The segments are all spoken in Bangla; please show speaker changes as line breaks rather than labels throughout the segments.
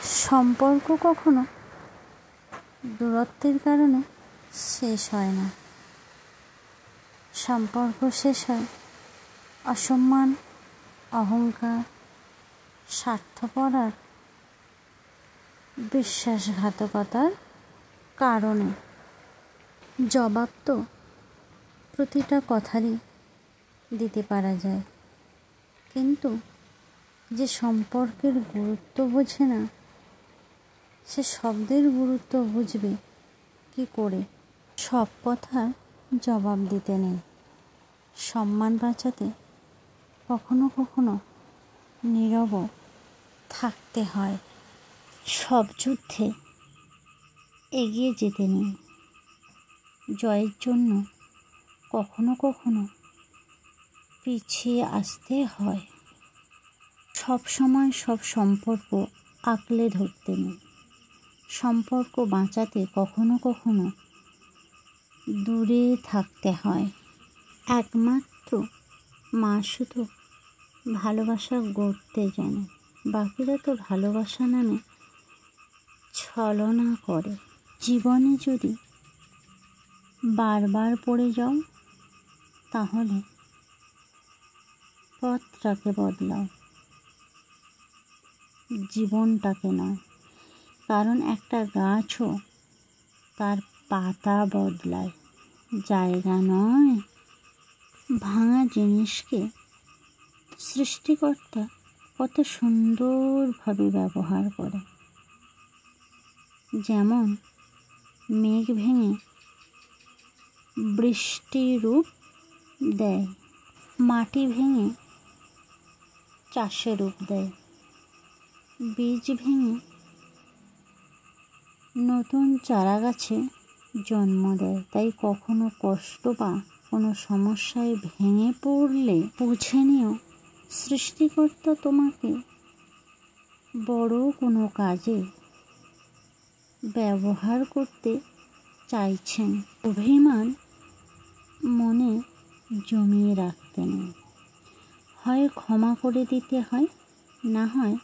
সম্পর্ক কখনো দূরত্বের কারণে শেষ হয় না। সম্পর্ক শেষ হয় অসম্মান, অহংকার, স্বার্থপর আর বিশ্বাসঘাতকতার কারণে। জবাব তো প্রতিটা কথারই দিতে পারা যায়, কিন্তু যে সম্পর্কের গুরুত্ব বোঝে না সে শব্দের গুরুত্ব বুঝবে কি করে? সব কথার জবাব দিতে নেই। সম্মান বাঁচাতে কখনো কখনো নীরব থাকতে হয়। সব যুদ্ধে এগিয়ে যেতে নেই। জয়ের জন্য কখনো কখনো পিছিয়ে আসতে হয়। সব সময় সব সম্পর্ক আঁকড়ে ধরতে নেই। সম্পর্ক বাঁচাতে কখনো কখনো দূরে থাকতে হয়। একমাত্র মা শুধু ভালোবাসা গড়তে জানে, বাকিরা তো ভালোবাসা নামে ছলনা করে। জীবনে যদি বারবার পড়ে যাও তাহলে পথটাকে বদলাও, জীবনটাকে নয়। কারণ একটা গাছও তার পাতা বদলায়, জায়গা নয়। ভাঙা জিনিসকে সৃষ্টিকর্তা কত সুন্দরভাবে ব্যবহার করে। যেমন মেঘ ভেঙে বৃষ্টির রূপ দেয়, মাটি ভেঙে চাষের রূপ দেয়, বীজ ভেঙে নতুন চারা গাছে জন্ম দেয়। তাই কখনো কষ্ট বা কোনো সমস্যায় ভেঙে পড়লে বুঝে নিও সৃষ্টিকর্তা তোমাকে বড় কোনো কাজে ব্যবহার করতে চাইছেন। অভিমান মনে জমিয়ে রাখতে নেই। হয় ক্ষমা করে দিতে হয়, না হয়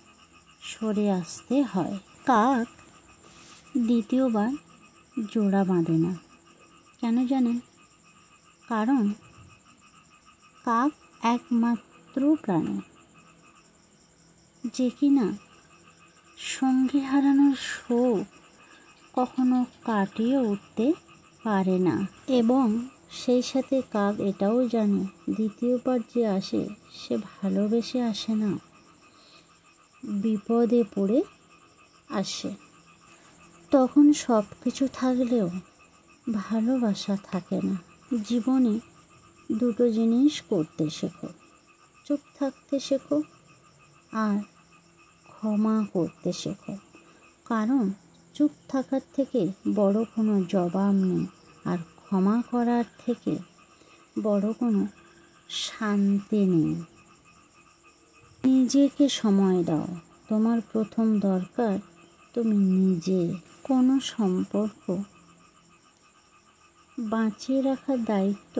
সরে আসতে হয়। কাক দ্বিতীয়বার জোড়া বাঁধে না, কেন জানেন? কারণ কাক একমাত্র প্রাণী যে কিনা সঙ্গী হারানোর শোক কখনো কাটিয়ে উঠতে পারে না। এবং সেই সাথে কাক এটাও জানে দ্বিতীয়বার যে আসে সে ভালোবেসে আসে না, বিপদে পড়ে আসে। তখন সব কিছু থাকলেও ভালোবাসা থাকে না। জীবনে দুটো জিনিস করতে শেখো, চুপ থাকতে শেখো আর ক্ষমা করতে শেখো। কারণ চুপ থাকার থেকে বড় কোনো জবাব নেই, আর ক্ষমা করার থেকে বড় কোনো শান্তি নেই। নিজেকে সময় দাও। তোমার প্রথম দরকার তুমি নিজে। কোনো সম্পর্ক বাঁচিয়ে রাখার দায়িত্ব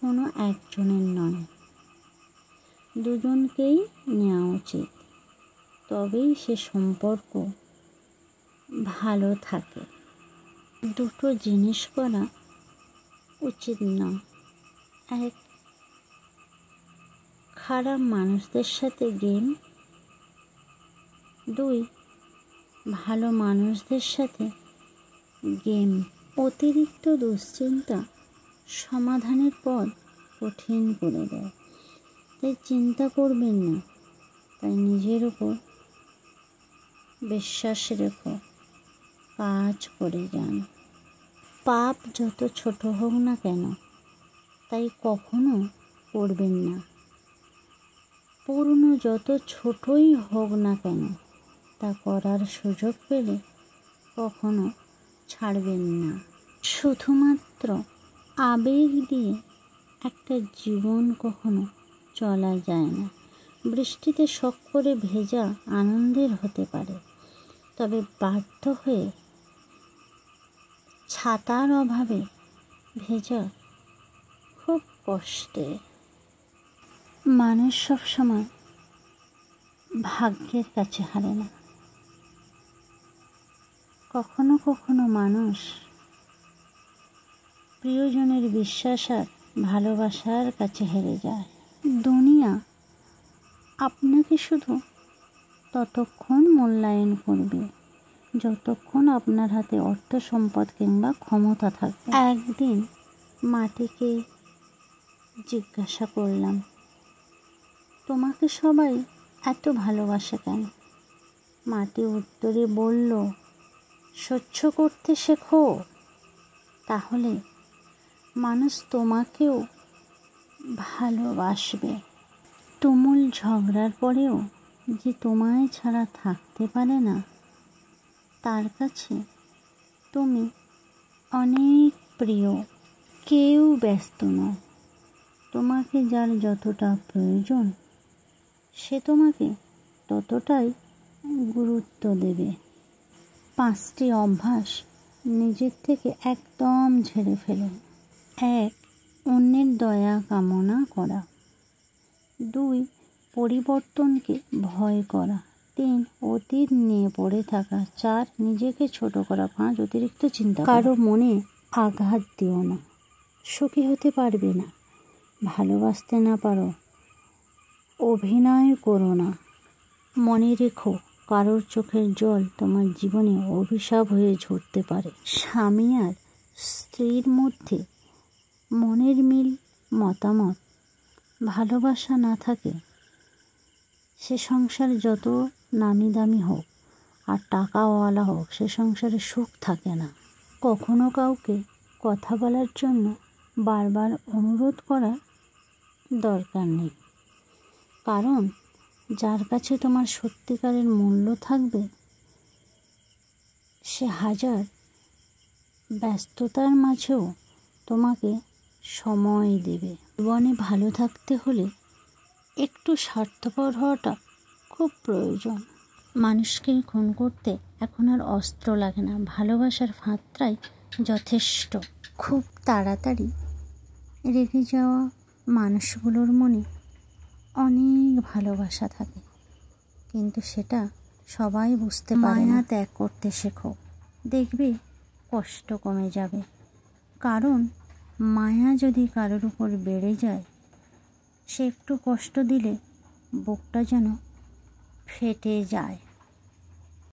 কোনো একজনের নয়, দুজনকেই নেওয়া উচিত। তবেই সে সম্পর্ক ভালো থাকে। দুটো জিনিস করা উচিত নয়। এক, খারাপ মানুষদের সাথে গেম। দুই, ভালো মানুষদের সাথে গেম। অতিরিক্ত দুশ্চিন্তা সমাধানের পথ কঠিন করে দেয়। তাই চিন্তা করবেন না, তাই নিজের উপর বিশ্বাস রেখো, কাজ করে যান। পাপ যত ছোট হোক না কেন তাই কখনো করবেন না। পুরনো যত ছোটই হোক না কেন তা করার সুযোগ পেলে কখনো ছাড়বেন না। শুধুমাত্র আবেগ দিয়ে একটা জীবন কখনো চলা যায় না। বৃষ্টিতে শখ করে ভেজা আনন্দের হতে পারে, তবে বাধ্য হয়ে ছাতার অভাবে ভেজা খুব কষ্টের। মানুষ সবসময় ভাগ্যের কাছে হারে না, কখনো কখনো মানুষ প্রিয়জনের বিশ্বাস আর ভালোবাসার কাছে হেরে যায়। দুনিয়া আপনাকে শুধু ততক্ষণ মূল্যায়ন করবে যতক্ষণ আপনার হাতে অর্থ সম্পদ কিংবা ক্ষমতা থাকবে। একদিন মাটিকে জিজ্ঞাসা করলাম, তোমাকে সবাই এত ভালোবাসে কেন? মাটি উত্তরে বলল, সহ্য করতে শেখো, তাহলে মানুষ তোমাকেও ভালোবাসবে। তুমুল ঝগড়ার পরেও যে তোমায় ছাড়া থাকতে পারে না, তার কাছে তুমি অনেক প্রিয়। কেউ ব্যস্ত নয়, তোমাকে যার যতটা প্রয়োজন সে তোমাকে ততটাই গুরুত্ব দেবে। 5টি অভ্যাস নিজের থেকে একদম ঝেড়ে ফেলুন। 1. অন্যের দয়া কামনা করা। 2. পরিবর্তনকে ভয় করা। 3. অতীত নিয়ে পড়ে থাকা। 4. নিজেকে ছোট করা। 5. অতিরিক্ত চিন্তা করা। কারো মনে আঘাত দিও না, সুখী হতে পারবে না। ভালোবাসতে না পারো, অভিনয় করো না। মনে রেখো, কারোর চোখের জল তোমার জীবনে অভিশাপ হয়ে ঝরতে পারে। স্বামী আর স্ত্রীর মধ্যে মনের মিল, মতামত, ভালোবাসা না থাকে, সে সংসার যত নামি দামি হোক আর টাকাওয়ালা হোক, সে সংসারে সুখ থাকে না। কখনো কাউকে কথা বলার জন্য বারবার অনুরোধ করার দরকার নেই, কারণ যার কাছে তোমার সত্যিকারের মূল্য থাকবে, সে হাজার ব্যস্ততার মাঝেও তোমাকে সময় দেবে। জীবনে ভালো থাকতে হলে একটু স্বার্থপর হওয়াটা খুব প্রয়োজন। মানুষকে খুন করতে এখন আর অস্ত্র লাগে না, ভালোবাসার ফাঁদটাই যথেষ্ট। খুব তাড়াতাড়ি রেগে যাওয়া মানুষগুলোর মনে অনেক ভালোবাসা থাকে, কিন্তু সেটা সবাই বুঝতে পারে না। ত্যাগ করতে শেখো, দেখবে কষ্ট কমে যাবে। কারণ মায়া যদি কারোর উপর বেড়ে যায়, সে একটু কষ্ট দিলে বুকটা যেন ফেটে যায়।